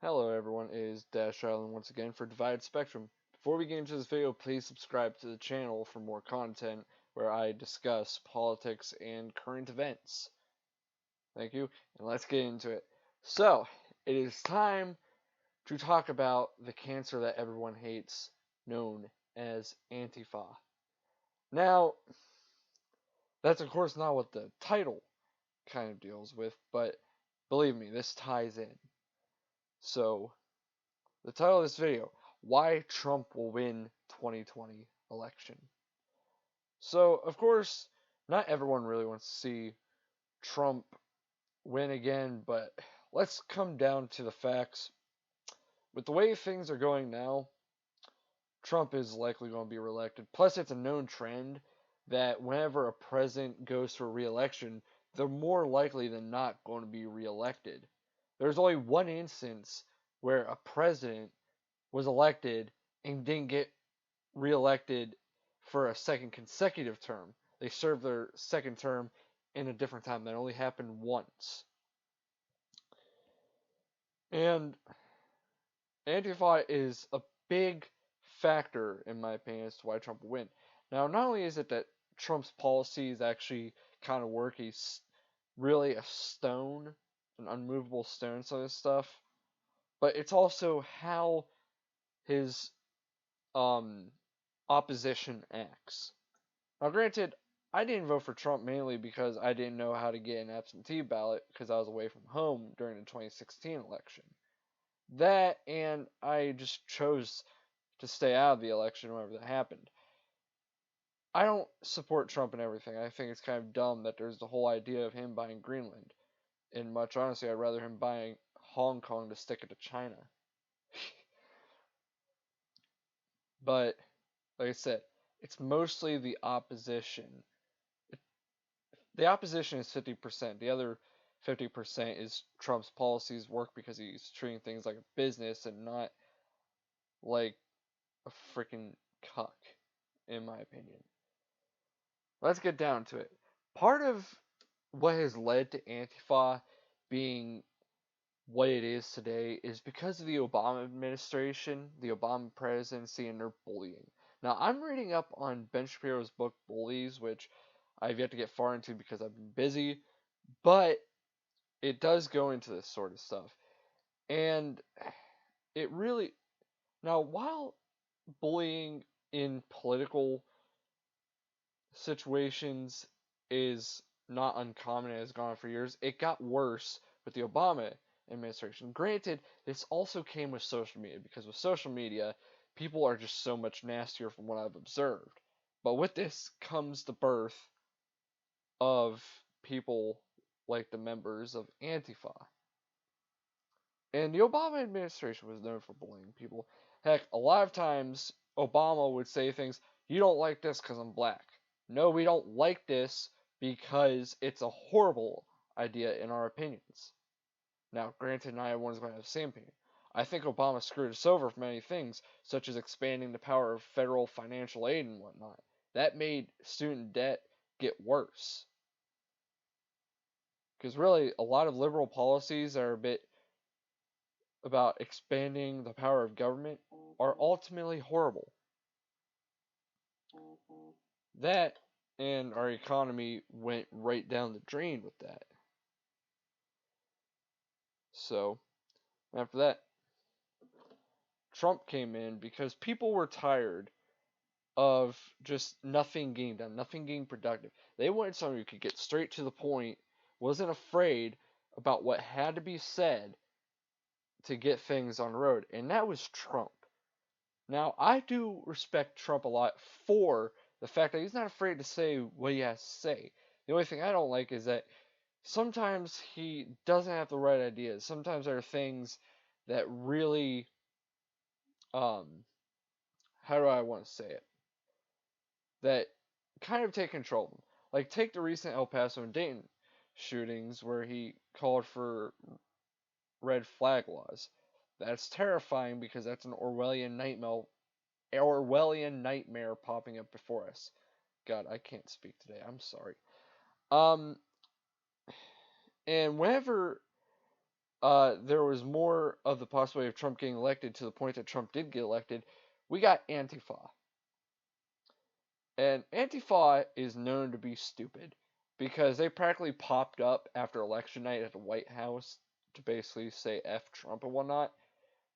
Hello everyone, it is Dash Island once again for Divided Spectrum. Before we get into this video, please subscribe to the channel for more content where I discuss politics and current events. Thank you, and let's get into it. So, it is time to talk about the cancer that everyone hates, known as Antifa. Now, that's of course not what the title kind of deals with, but believe me, this ties in. So, the title of this video, Why Trump Will Win 2020 Election. So, of course, not everyone really wants to see Trump win again, but let's come down to the facts. With the way things are going now, Trump is likely going to be reelected. Plus, it's a known trend that whenever a president goes for re-election, they're more likely than not going to be reelected. There's only one instance where a president was elected and didn't get reelected for a second consecutive term. They served their second term in a different time. That only happened once. And Antifa is a big factor, in my opinion, as to why Trump will win. Now, not only is it that Trump's policies actually kind of work, he's really a stone, an unmovable stone, sort of stuff, but it's also how his opposition acts. Now, granted, I didn't vote for Trump mainly because I didn't know how to get an absentee ballot because I was away from home during the 2016 election. That, and I just chose to stay out of the election whenever that happened. I don't support Trump and everything. I think it's kind of dumb that there's the whole idea of him buying Greenland. And much honestly, I'd rather him buying Hong Kong to stick it to China. But, like I said, it's mostly the opposition. The opposition is 50%. The other 50% is Trump's policies work because he's treating things like a business and not like a freaking cuck, in my opinion. Let's get down to it. Part of what has led to Antifa being what it is today is because of the Obama administration, the Obama presidency, and their bullying. Now, I'm reading up on Ben Shapiro's book, Bullies, which I've yet to get far into because I've been busy, but it does go into this sort of stuff. And it really. Now, while bullying in political situations is not uncommon and has gone on for years, it got worse with the Obama administration. Granted, this also came with social media because with social media, people are just so much nastier from what I've observed. But with this comes the birth of people like the members of Antifa. And the Obama administration was known for bullying people. Heck, a lot of times Obama would say things, you don't like this because I'm black. No, we don't like this because it's a horrible idea in our opinions. Now, granted, not everyone's going to have the same opinion. I think Obama screwed us over for many things, such as expanding the power of federal financial aid and whatnot. That made student debt get worse. Because really, a lot of liberal policies that are a bit about expanding the power of government are ultimately horrible. That and our economy went right down the drain with that. So, after that, Trump came in because people were tired of just nothing getting done, nothing getting productive. They wanted someone who could get straight to the point, wasn't afraid about what had to be said to get things on the road, and that was Trump. Now, I do respect Trump a lot for the fact that he's not afraid to say what he has to say. The only thing I don't like is that sometimes he doesn't have the right ideas. Sometimes there are things that really, how do I want to say it? That kind of take control of him. Like, take the recent El Paso and Dayton shootings where he called for red flag laws. That's terrifying because that's an Orwellian nightmare popping up before us. God, I can't speak today. I'm sorry. Um, and whenever there was more of the possibility of Trump getting elected to the point that Trump did get elected, we got Antifa. And Antifa is known to be stupid because they practically popped up after election night at the White House to basically say F Trump and whatnot,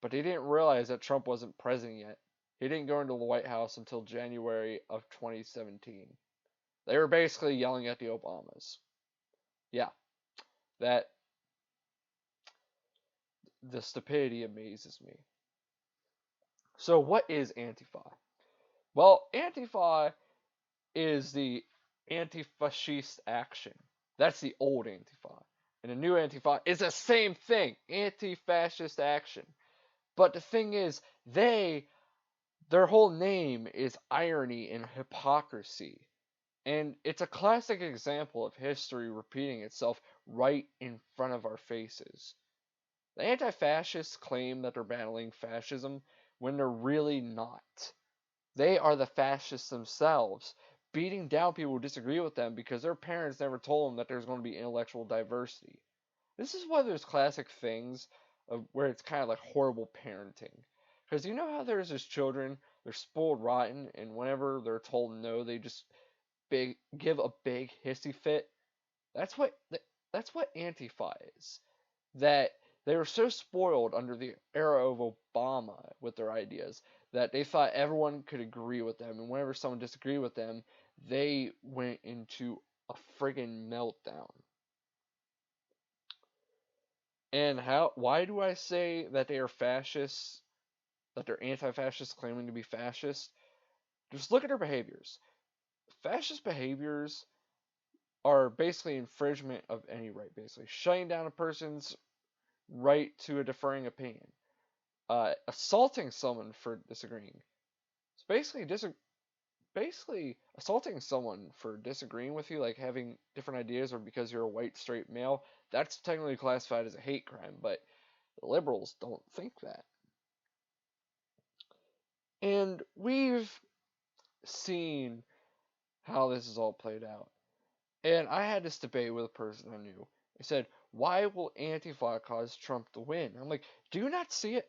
but they didn't realize that Trump wasn't president yet. He didn't go into the White House until January of 2017. They were basically yelling at the Obamas. Yeah, that the stupidity amazes me. So what is Antifa? Well, Antifa is the anti-fascist action. That's the old Antifa. And the new Antifa is the same thing, anti-fascist action. But the thing is, their whole name is irony and hypocrisy. And it's a classic example of history repeating itself right in front of our faces. The anti-fascists claim that they're battling fascism when they're really not. They are the fascists themselves, beating down people who disagree with them because their parents never told them that there's going to be intellectual diversity. This is one of those classic things where it's kind of like horrible parenting. Because you know how there's those children, they're spoiled rotten, and whenever they're told no, they just give a big hissy fit. That's what Antifa is. That they were so spoiled under the era of Obama with their ideas that they thought everyone could agree with them, and whenever someone disagreed with them, they went into a friggin' meltdown. And why do I say that they are fascists, that they're anti-fascists claiming to be fascist? Just look at their behaviors. Fascist behaviors are basically infringement of any right, basically shutting down a person's right to a differing opinion, assaulting someone for disagreeing. It's basically assaulting someone for disagreeing with you, like having different ideas, or because you're a white straight male. That's technically classified as a hate crime, but the liberals don't think that. And we've seen how this is all played out. And I had this debate with a person I knew. They said, why will Antifa cause Trump to win? I'm like, do you not see it?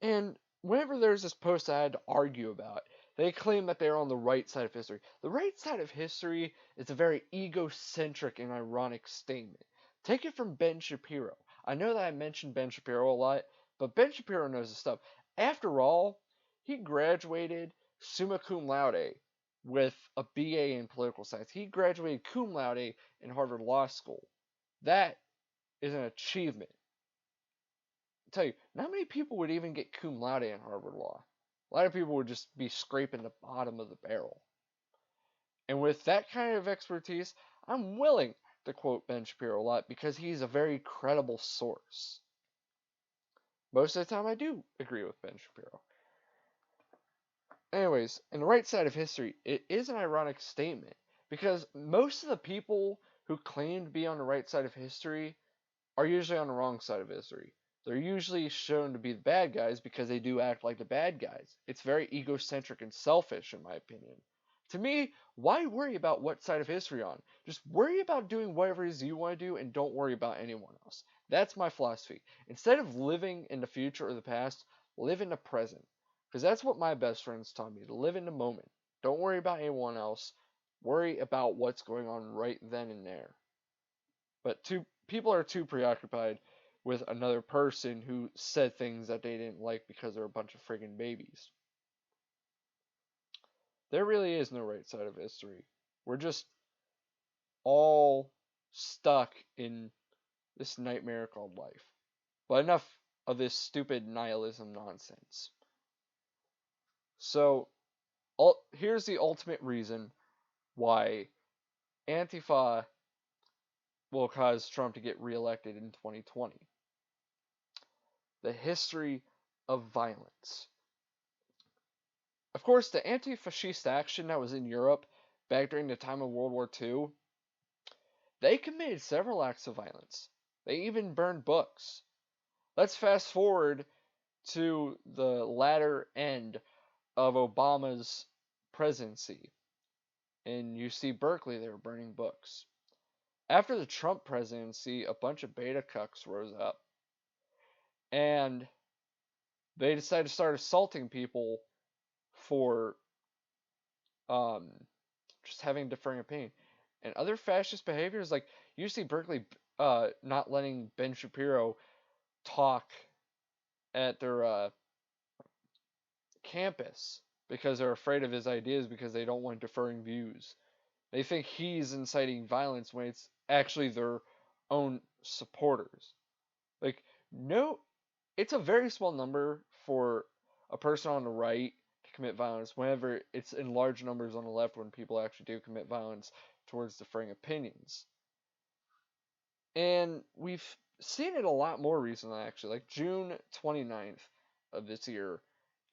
And whenever there's this post I had to argue about, they claim that they're on the right side of history. The right side of history is a very egocentric and ironic statement. Take it from Ben Shapiro. I know that I mentioned Ben Shapiro a lot, but Ben Shapiro knows his stuff. After all, he graduated summa cum laude with a BA in political science. He graduated cum laude in Harvard Law School. That is an achievement. Tell you, not many people would even get cum laude in Harvard Law. A lot of people would just be scraping the bottom of the barrel. And with that kind of expertise, I'm willing to quote Ben Shapiro a lot because he's a very credible source. Most of the time I do agree with Ben Shapiro. Anyways, in the right side of history, it is an ironic statement because most of the people who claim to be on the right side of history are usually on the wrong side of history. They're usually shown to be the bad guys because they do act like the bad guys. It's very egocentric and selfish, in my opinion. To me, why worry about what side of history you're on? Just worry about doing whatever it is you want to do and don't worry about anyone else. That's my philosophy. Instead of living in the future or the past, live in the present. Because that's what my best friends taught me, to live in the moment. Don't worry about anyone else. Worry about what's going on right then and there. But people are too preoccupied with another person who said things that they didn't like because they're a bunch of friggin' babies. There really is no right side of history. We're just all stuck in this nightmare called life. But enough of this stupid nihilism nonsense. So, here's the ultimate reason why Antifa will cause Trump to get reelected in 2020. The history of violence. Of course, the anti-fascist action that was in Europe back during the time of World War II, they committed several acts of violence. They even burned books. Let's fast forward to the latter end of Obama's presidency. And you see Berkeley, they were burning books. After the Trump presidency, a bunch of beta cucks rose up and they decided to start assaulting people for um, just having differing opinion. And other fascist behaviors, like you see Berkeley not letting Ben Shapiro talk at their campus because they're afraid of his ideas because they don't want differing views. They think he's inciting violence when it's actually their own supporters. Like, no, it's a very small number for a person on the right to commit violence whenever it's in large numbers on the left when people actually do commit violence towards differing opinions. And we've seen it a lot more recently, actually. Like June 29th of this year,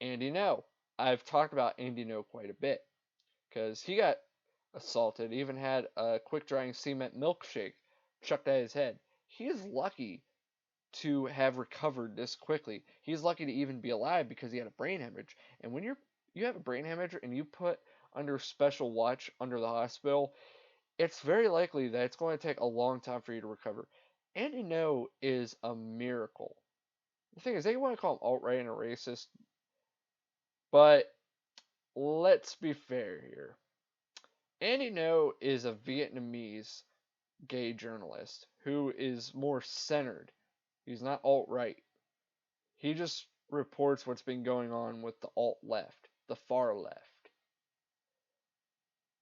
Andy No. I've talked about Andy No quite a bit because he got assaulted, even had a quick drying cement milkshake chucked at his head. He is lucky to have recovered this quickly. He's lucky to even be alive because he had a brain hemorrhage. And when you have a brain hemorrhage and you put under special watch under the hospital, it's very likely that it's going to take a long time for you to recover. Andy No is a miracle. The thing is, they want to call him alt-right and a racist, but let's be fair here. Andy No is a Vietnamese gay journalist who is more centered. He's not alt-right. He just reports what's been going on with the alt-left, the far left.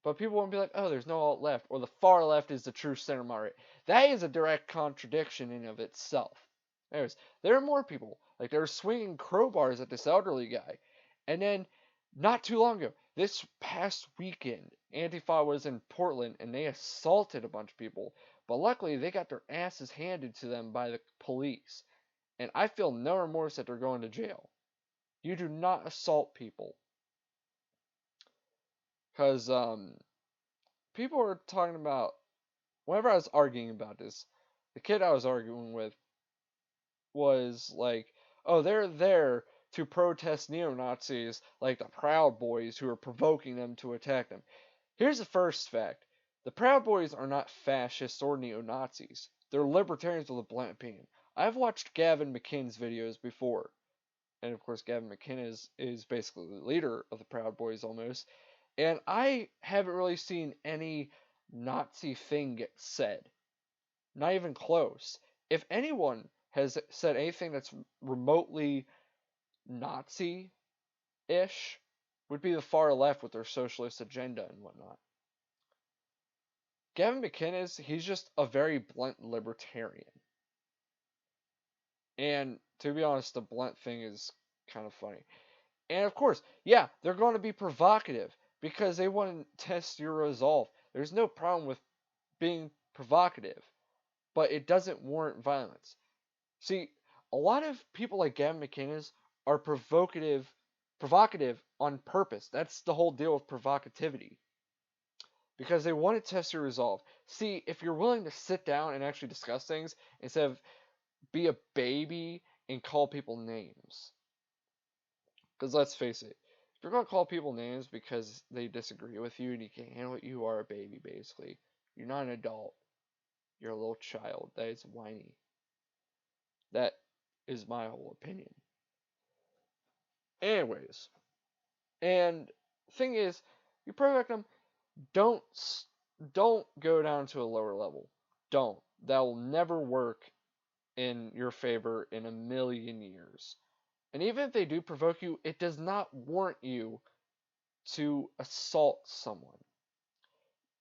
But people won't be like, oh, there's no alt left, or the far left is the true center moderate. That is a direct contradiction in of itself. There are more people. Like, they were swinging crowbars at this elderly guy. And then, not too long ago, this past weekend, Antifa was in Portland and they assaulted a bunch of people. But luckily, they got their asses handed to them by the police. And I feel no remorse that they're going to jail. You do not assault people. Because, people were talking about, whenever I was arguing about this, the kid I was arguing with was like, oh, they're there to protest neo-Nazis like the Proud Boys who are provoking them to attack them. Here's the first fact. The Proud Boys are not fascists or neo-Nazis. They're libertarians with a blunt opinion. I've watched Gavin McKinn's videos before. And of course, Gavin McKinn is basically the leader of the Proud Boys almost. And I haven't really seen any Nazi thing get said. Not even close. If anyone has said anything that's remotely Nazi-ish, would be the far left with their socialist agenda and whatnot. Gavin McKinn he's just a very blunt libertarian. And to be honest, the blunt thing is kind of funny. And of course, yeah, they're going to be provocative because they want to test your resolve. There's no problem with being provocative, but it doesn't warrant violence. See, a lot of people like Gavin McInnes are provocative on purpose. That's the whole deal with provocativity. Because they want to test your resolve. See, if you're willing to sit down and actually discuss things instead of be a baby and call people names. Because let's face it, if you're going to call people names because they disagree with you and you can't handle it, you are a baby, basically. You're not an adult. You're a little child that is whiny. That is my whole opinion. Anyways, and thing is, you provoke them. Don't don't go down to a lower level. Don't. That will never work in your favor in a million years. And even if they do provoke you, it does not warrant you to assault someone.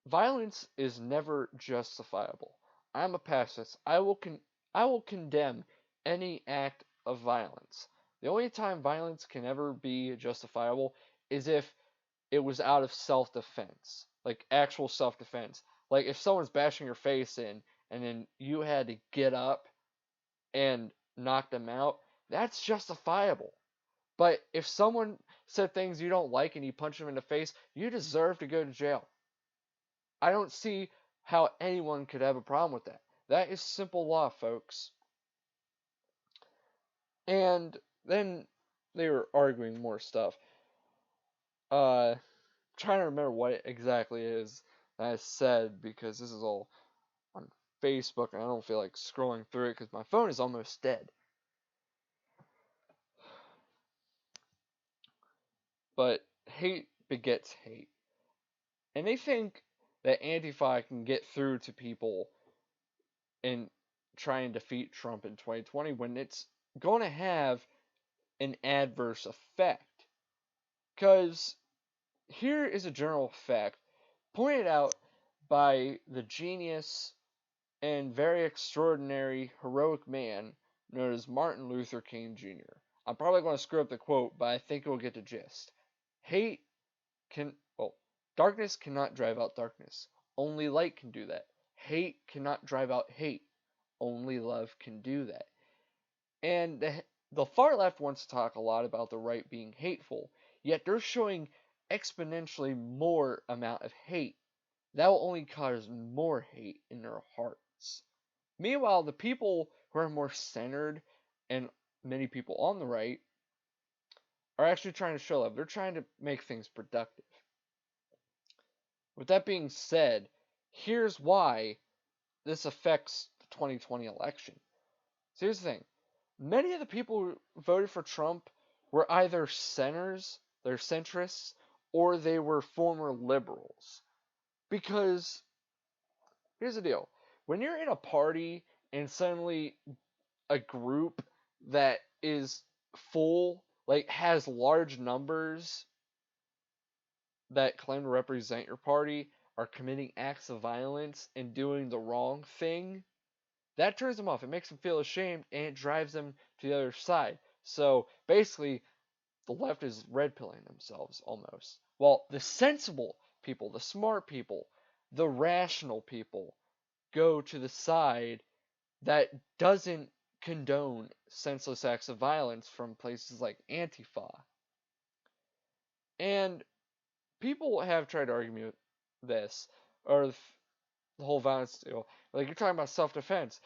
Violence is never justifiable. I'm a pacifist. I will condemn any act of violence. The only time violence can ever be justifiable is if it was out of self-defense, like actual self-defense. Like if someone's bashing your face in and then you had to get up and knock them out, that's justifiable. But if someone said things you don't like and you punch them in the face, you deserve to go to jail. I don't see how anyone could have a problem with that. That is simple law, folks. And then they were arguing more stuff. Trying to remember what exactly it is that I said because this is all on Facebook, and I don't feel like scrolling through it because my phone is almost dead. But hate begets hate. And they think that Antifa can get through to people and try and defeat Trump in 2020 when it's going to have an adverse effect. Because here is a general fact pointed out by the genius and very extraordinary, heroic man known as Martin Luther King Jr. I'm probably going to screw up the quote, but I think you'll get the gist. Hate darkness cannot drive out darkness. Only light can do that. Hate cannot drive out hate. Only love can do that. And the far left wants to talk a lot about the right being hateful, yet they're showing exponentially more amount of hate. That will only cause more hate in their hearts. Meanwhile, the people who are more centered, and many people on the right, are actually trying to show love. They're trying to make things productive. With that being said, here's why this affects the 2020 election. So here's the thing. Many of the people who voted for Trump were either they're centrists, or they were former liberals. Because, here's the deal. When you're in a party and suddenly a group that is full, like has large numbers that claim to represent your party, are committing acts of violence and doing the wrong thing, that turns them off. It makes them feel ashamed, and it drives them to the other side. So basically, the left is red pilling themselves almost. While the sensible people, the smart people, the rational people go to the side that doesn't condone senseless acts of violence from places like Antifa. And people have tried to argue this, or the whole violence deal. Like, you're talking about self-defense,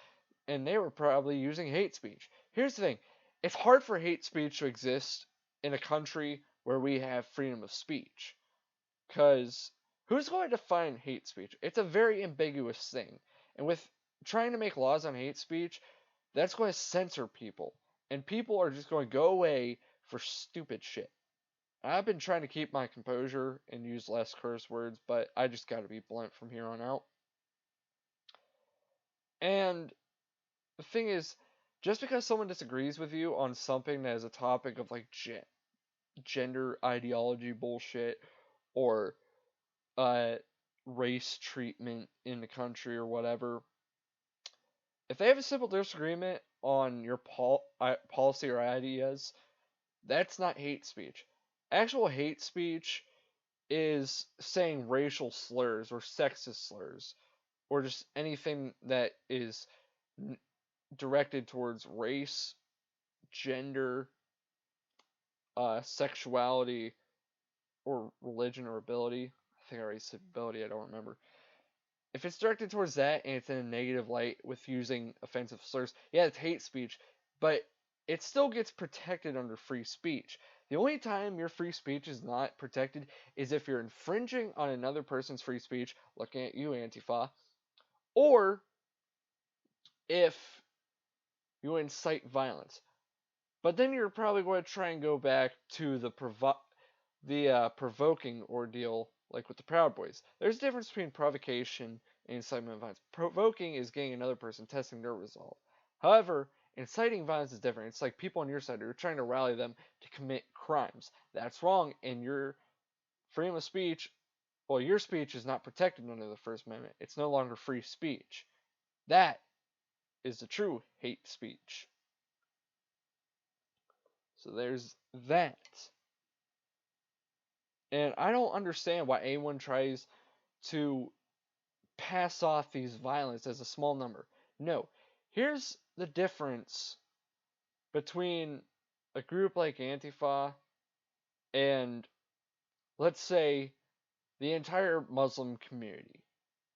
and they were probably using hate speech. Here's the thing. It's hard for hate speech to exist in a country where we have freedom of speech. Because who's going to define hate speech? It's a very ambiguous thing. And with trying to make laws on hate speech, that's going to censor people. And people are just going to go away for stupid shit. I've been trying to keep my composure and use less curse words, but I just got to be blunt from here on out. And the thing is, just because someone disagrees with you on something that is a topic of like gender ideology bullshit, or race treatment in the country or whatever, if they have a simple disagreement on your policy or ideas, that's not hate speech. Actual hate speech is saying racial slurs or sexist slurs, or just anything that is directed towards race, gender, sexuality, or religion or ability. I think I already said ability, I don't remember. If it's directed towards that and it's in a negative light with using offensive slurs, yeah, it's hate speech, but it still gets protected under free speech. The only time your free speech is not protected is if you're infringing on another person's free speech, looking at you, Antifa, or if you incite violence. But then you're probably going to try and go back to the provoking ordeal, like with the Proud Boys. There's a difference between provocation and incitement of violence. Provoking is getting another person, testing their resolve. However, inciting violence is different. It's like people on your side, you're trying to rally them to commit crimes. That's wrong, and your freedom of speech, well, your speech is not protected under the First Amendment. It's no longer free speech. That is the true hate speech. So there's that. And I don't understand why anyone tries to pass off these violence as a small number. No. Here's the difference between a group like Antifa and, let's say, the entire Muslim community.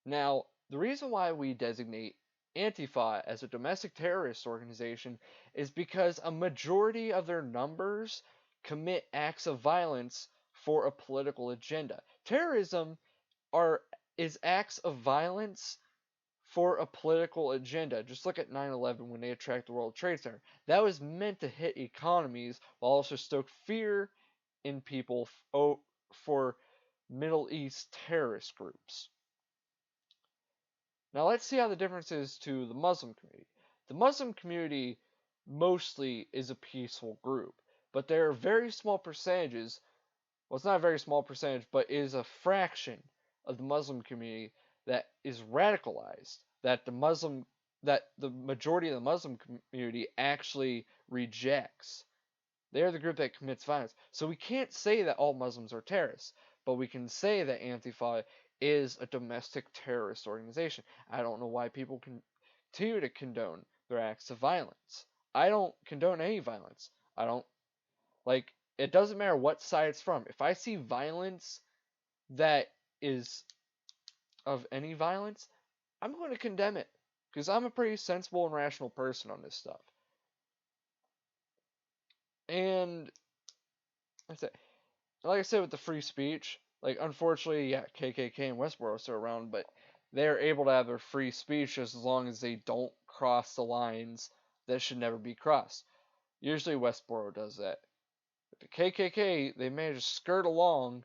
Now, the reason why we designate Antifa as a domestic terrorist organization is because a majority of their numbers commit acts of violence for a political agenda. Terrorism is acts of violence for a political agenda. Just look at 9/11 when they attacked the World Trade Center. That was meant to hit economies while also stoke fear in people for Middle East terrorist groups. Now let's see how the difference is to the Muslim community. The Muslim community mostly is a peaceful group, but there are very small percentages. Well, it's not a very small percentage, but is a fraction of the Muslim community that is radicalized, that the majority of the Muslim community actually rejects. They're the group that commits violence. So we can't say that all Muslims are terrorists, but we can say that Antifa is a domestic terrorist organization. I don't know why people continue to condone their acts of violence. I don't condone any violence. I don't like it doesn't matter what side it's from. If I see violence that is of any violence, I'm going to condemn it because I'm a pretty sensible and rational person on this stuff. And that's it. Like I said with the free speech, like unfortunately, yeah, KKK and Westboro are still around, but they're able to have their free speech as long as they don't cross the lines that should never be crossed. Usually Westboro does that. But the KKK, they manage to skirt along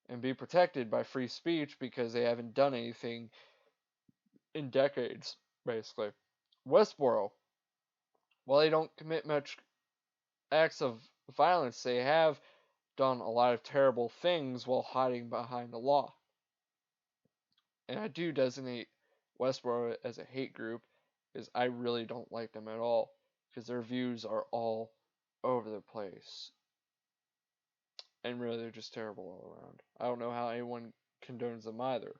and be protected by free speech because they haven't done anything in decades, basically. Westboro, while they don't commit much acts of violence, they have done a lot of terrible things while hiding behind the law. And I do designate Westboro as a hate group because I really don't like them at all because their views are all over the place. And really, they're just terrible all around. I don't know how anyone condones them either.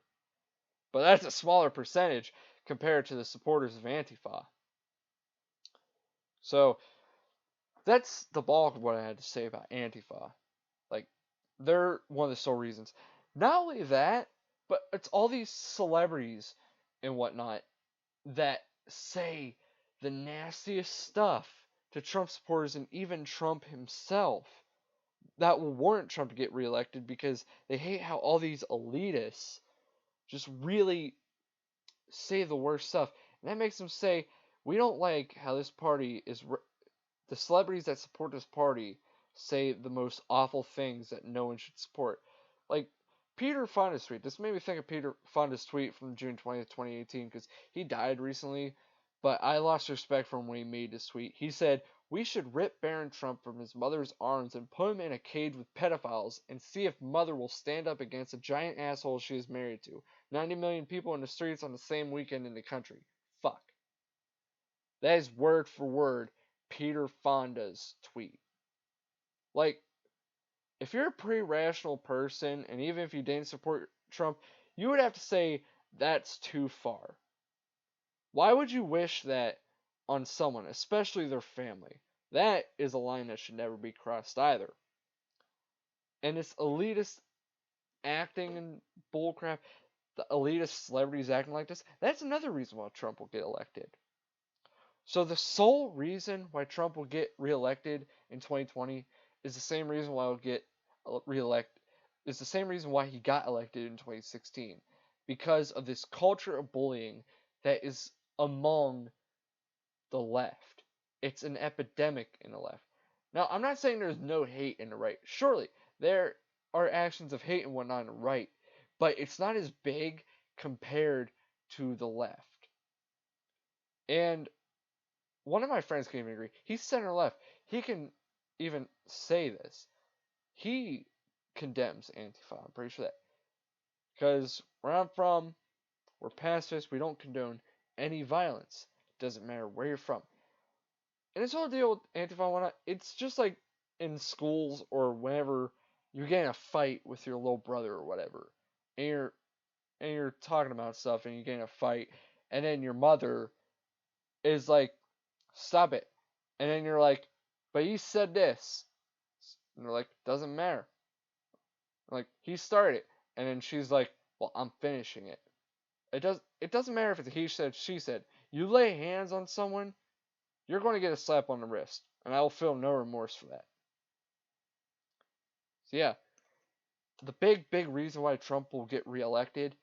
But that's a smaller percentage compared to the supporters of Antifa. So, that's the bulk of what I had to say about Antifa. Like, they're one of the sole reasons. Not only that, but it's all these celebrities and whatnot that say the nastiest stuff to Trump supporters and even Trump himself that will warrant Trump to get reelected because they hate how all these elitists just really say the worst stuff. And that makes them say, we don't like how this party is. The celebrities that support this party say the most awful things that no one should support. Like Peter Fonda's tweet. This made me think of Peter Fonda's tweet from June 20th, 2018, because he died recently, but I lost respect for him when he made this tweet. He said, we should rip Barron Trump from his mother's arms and put him in a cage with pedophiles and see if mother will stand up against a giant asshole she is married to. 90 million people in the streets on the same weekend in the country. Fuck. That is word for word Peter Fonda's tweet. Like, if you're a pretty rational person, and even if you didn't support Trump, you would have to say that's too far. Why would you wish that on someone, especially their family? That is a line that should never be crossed either. And this elitist acting and bullcrap, the elitist celebrities acting like this, that's another reason why Trump will get elected. So the sole reason why Trump will get reelected in 2020 is the same reason why he'll get reelected. Is the same reason why he got elected in 2016, because of this culture of bullying that is among the left. It's an epidemic in the left. Now, I'm not saying there's no hate in the right. Surely there are actions of hate and whatnot in the right, but it's not as big compared to the left. And one of my friends can even agree. He's center left. He can even say this. He condemns Antifa. I'm pretty sure that. Because where I'm from, we're pacifists. We don't condone any violence. Doesn't matter where you're from. And this whole deal with Antifa, whatnot, it's just like in schools or whenever you get in a fight with your little brother or whatever, and you're talking about stuff and you get in a fight, and then your mother is like, stop it. And then you're like, but he said this. And they're like, doesn't matter. Like, he started it. And then she's like, well, I'm finishing it. It doesn't matter if it's he said, she said. You lay hands on someone, you're going to get a slap on the wrist. And I will feel no remorse for that. So yeah, the big reason why Trump will get reelected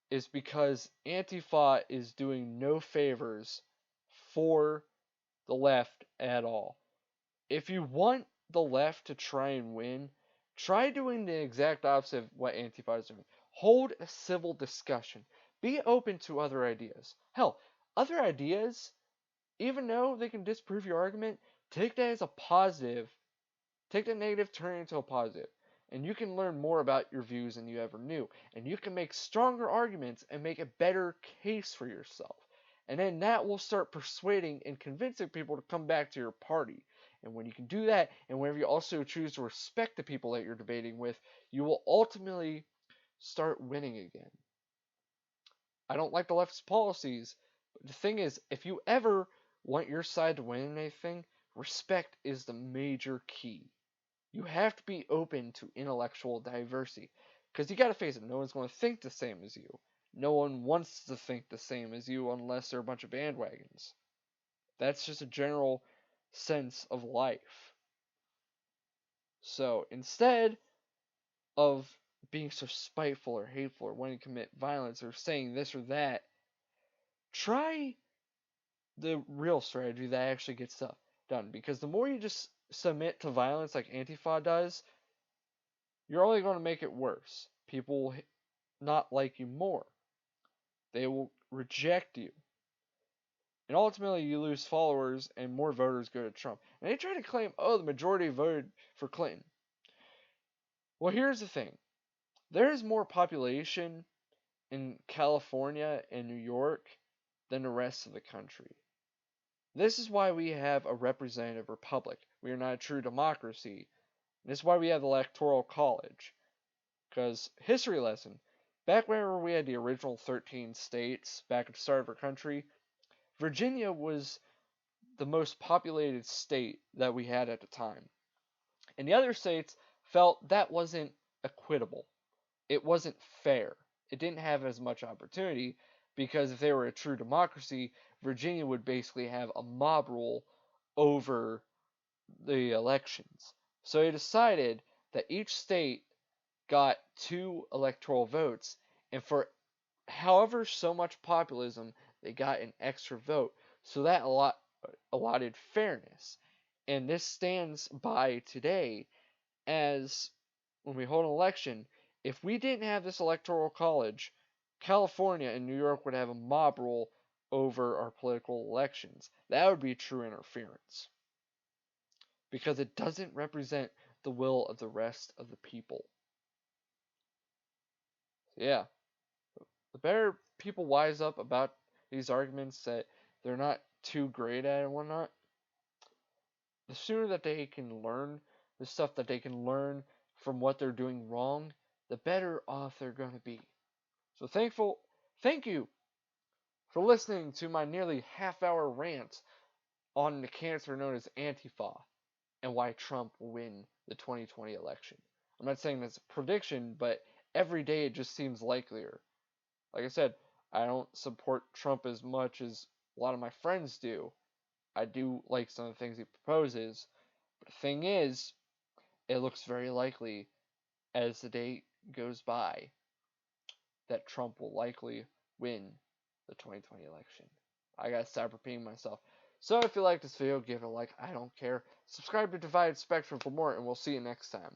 is because Antifa is doing no favors for the left at all. If you want the left to try and win, try doing the exact opposite of what Antifa is doing. Hold a civil discussion. Be open to other ideas. Hell, other ideas, even though they can disprove your argument, take that as a positive. Take the negative, turn it into a positive. And you can learn more about your views than you ever knew. And you can make stronger arguments and make a better case for yourself. And then that will start persuading and convincing people to come back to your party. And when you can do that, and whenever you also choose to respect the people that you're debating with, you will ultimately start winning again. I don't like the left's policies, but the thing is, if you ever want your side to win in anything, respect is the major key. You have to be open to intellectual diversity. Because you gotta face it, no one's going to think the same as you. No one wants to think the same as you unless they're a bunch of bandwagons. That's just a general sense of life. So instead of being so spiteful or hateful or wanting to commit violence or saying this or that, try the real strategy that actually gets stuff done. Because the more you just submit to violence like Antifa does, you're only going to make it worse. People will not like you more. They will reject you. And ultimately, you lose followers and more voters go to Trump. And they try to claim, oh, the majority voted for Clinton. Well, here's the thing. There is more population in California and New York than the rest of the country. This is why we have a representative republic. We are not a true democracy. This is why we have the Electoral College. Because, history lesson, back whenever we had the original 13 states, back at the start of our country, Virginia was the most populated state that we had at the time. And the other states felt that wasn't equitable. It wasn't fair. It didn't have as much opportunity because if they were a true democracy, Virginia would basically have a mob rule over the elections. So they decided that each state got 2 electoral votes, and for however so much populism, they got an extra vote. So that allotted fairness. And this stands by today as when we hold an election, if we didn't have this electoral college, California and New York would have a mob rule over our political elections. That would be true interference. Because it doesn't represent the will of the rest of the people. Yeah. The better people wise up about these arguments that they're not too great at and whatnot, the sooner that they can learn the stuff that they can learn from what they're doing wrong, the better off they're going to be. So thank you for listening to my nearly half-hour rant on the cancer known as Antifa and why Trump will win the 2020 election. I'm not saying that's a prediction, but every day it just seems likelier. Like I said, I don't support Trump as much as a lot of my friends do. I do like some of the things he proposes, but the thing is, it looks very likely as the day goes by that Trump will likely win the 2020 election. I gotta stop repeating myself. So if you like this video, give it a like. I don't care. Subscribe to Divided Spectrum for more, and we'll see you next time.